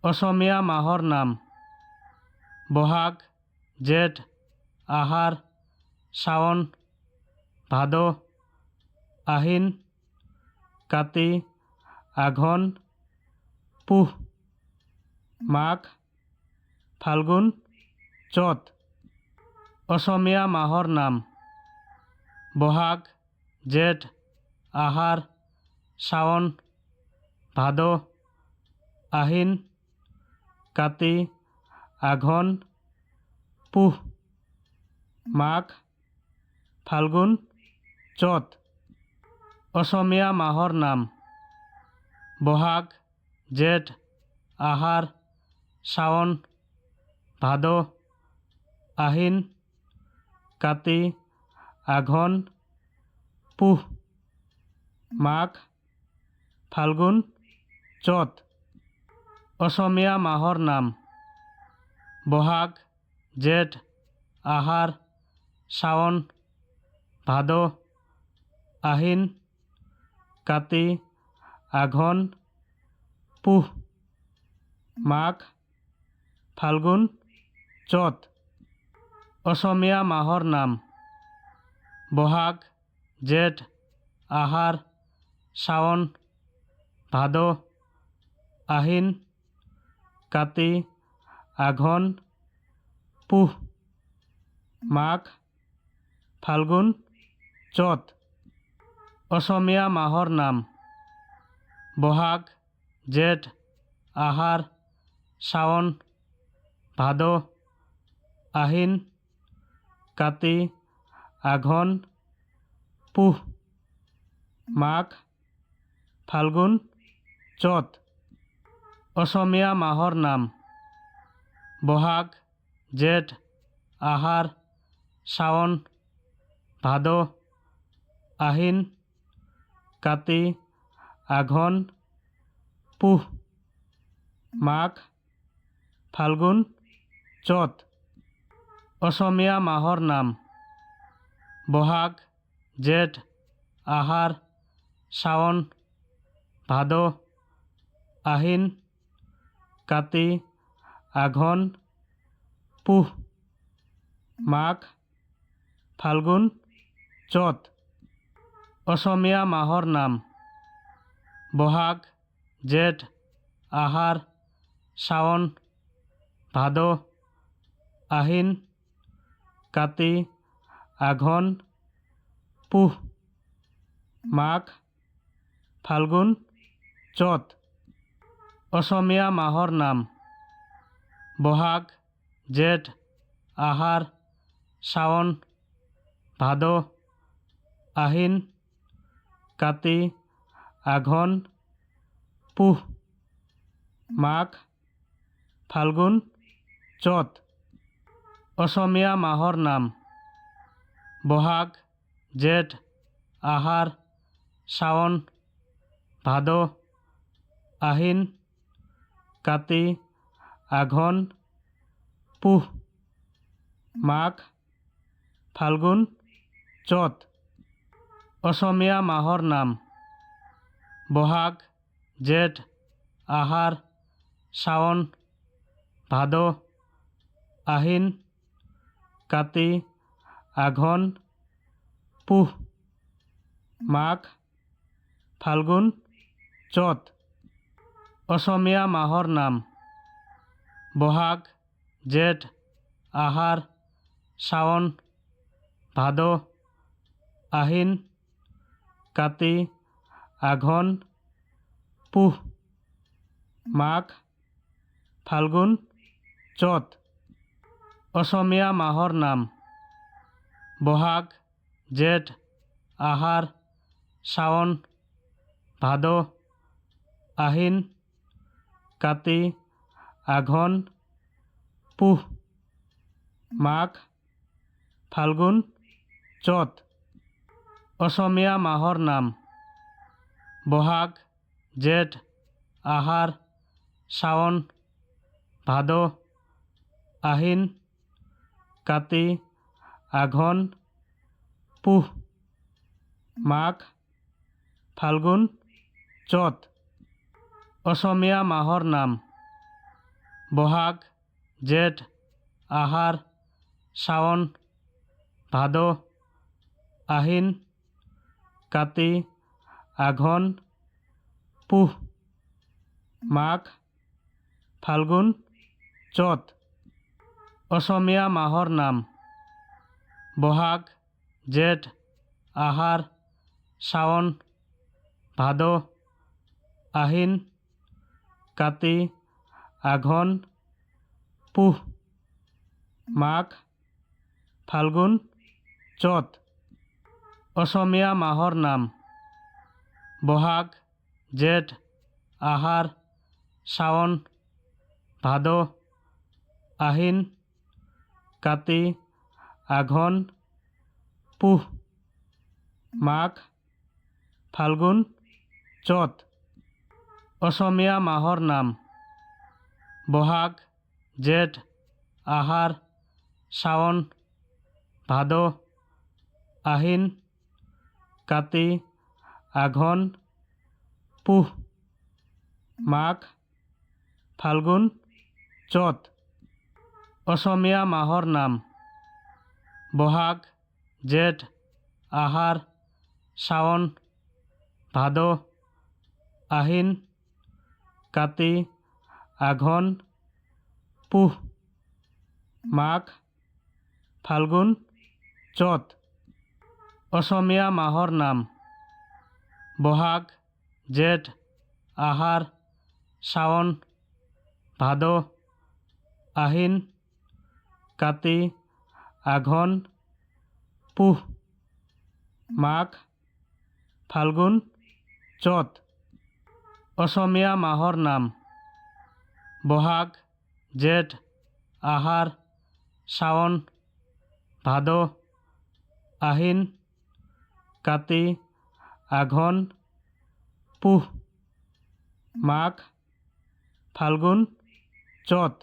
অসমীয়া মাহৰ নাম বহাগ, জেঠ, আহাৰ, শাওণ, ভাদ, আহিন, কাতি, আঘোণ, পুহ, মাঘ, ফাল্গুন, চ'ত। অসমীয়া মাহৰ নাম বহাগ, জেঠ, আহাৰ, শাওণ, ভাদ, আহিন, কাতি, আঘোণ, পুহ, মাঘ, ফাল্গুন, চ'ত। অসমীয়া মাহৰ নাম বহাগ, জেঠ, আহাৰ, শাওণ, ভাদ, আহিন, কাতি, আঘোণ, পুহ, মাঘ, ফাল্গুন, চ'ত। অসমীয়া মাহৰ নাম বহাগ, জেঠ, আহাৰ, শাওণ, ভাদ, আহিন, কাতি, আঘোণ, পুহ, মাঘ, ফাল্গুন, চ'ত। অসমীয়া মাহৰ নাম বহাগ, জেঠ, আহাৰ, শাওণ, ভাদ, আহিন, কাতি, আঘোণ, পুহ, মাঘ, ফাল্গুন, চ'ত। অসমীয়া মাহৰ নাম বহাগ, জেঠ, আহাৰ, শাওণ, ভাদ, আহিন, কাতি, আঘোণ, পুহ, মাঘ, ফাল্গুন, চ'ত। অসমীয়া মাহৰ নাম বহাগ, জেঠ, আহাৰ, শাওণ, ভাদ, আহিন, কাতি, আঘোণ, পুহ, মাঘ, ফাল্গুন, চ'ত। অসমীয়া মাহৰ নাম বহাগ, জেঠ, আহাৰ, শাওণ, ভাদ, আহিন, কাতি, আঘোণ, পুহ, মাঘ, ফাল্গুন, চ'ত। অসমীয়া মাহৰ নাম বহাগ, জেঠ, আহাৰ, শাওণ, ভাদ, আহিন, কাতি, আঘোণ, পুহ, মাঘ, ফাল্গুন, চ'ত। অসমীয়া মাহৰ নাম বহাগ, জেঠ, আহাৰ, শাওণ, ভাদ, আহিন, কাতি, আঘোণ, পুহ, মাঘ, ফাল্গুন, চ'ত। অসমীয়া মাহৰ নাম বহাগ, জেঠ, আহাৰ, শাওণ, ভাদ, আহিন, কাতি, আঘোণ, পুহ, মাঘ, ফাল্গুন, চ'ত। অসমীয়া মাহৰ নাম বহাগ, জেঠ, আহাৰ, শাওণ, ভাদ, আহিন, কাতি, আঘোণ, পুহ, মাঘ, ফাল্গুন, চ'ত। অসমীয়া মাহৰ নাম বহাগ, জেঠ, আহাৰ, শাওণ, ভাদ, আহিন, কাতি, আঘোণ, পুহ, মাঘ, ফাল্গুন, চ'ত। অসমীয়া মাহৰ নাম বহাগ, জেঠ, আহাৰ, শাওণ, ভাদ, আহিন, কাতি, আঘোণ, পুহ, মাঘ, ফাল্গুন, চ'ত। অসমীয়া মাহৰ নাম বহাগ, জেঠ, আহাৰ, শাওণ, ভাদ, আহিন, কাতি, আঘোণ, পুহ, মাঘ, ফাল্গুন, চ'ত। অসমীয়া মাহৰ নাম বহাগ জেঠ আহাৰ শাওণ ভাদ আহিন কাতি আঘোণ পুহ মাঘ ফাল্গুন চ'ত। অসমীয়া মাহৰ নাম বহাগ জেঠ আহাৰ শাওণ ভাদ আহিন কাতি আঘোণ পুহ মাঘ ফাল্গুন চ'ত। অসমীয়া মাহৰ নাম বহাগ জেঠ আহাৰ শাওণ ভাদ আহিন কাতি আঘোণ পুহ মাঘ ফাল্গুন চ'ত। অসমীয়া মাহৰ নাম বহাগ জেঠ আহাৰ শাওণ ভাদ আহিন কাতি আঘোণ পুহ মাঘ ফাল্গুন চ'ত। অসমীয়া মাহৰ নাম বহাগ জেঠ আহাৰ শাওণ ভাদ আহিন কাতি আঘোণ পুহ মাঘ ফাল্গুন চ'ত। অসমীয়া মাহৰ নাম বহাগ জেঠ আহাৰ শাওণ ভাদ আহিন কাতি আঘোণ পুহ মাঘ ফাল্গুন চ'ত। অসমীয়া মাহৰ নাম বহাগ জেঠ আহাৰ শাওণ ভাদ আহিন কাতি আঘোণ পুহ মাঘ ফাল্গুন চ'ত।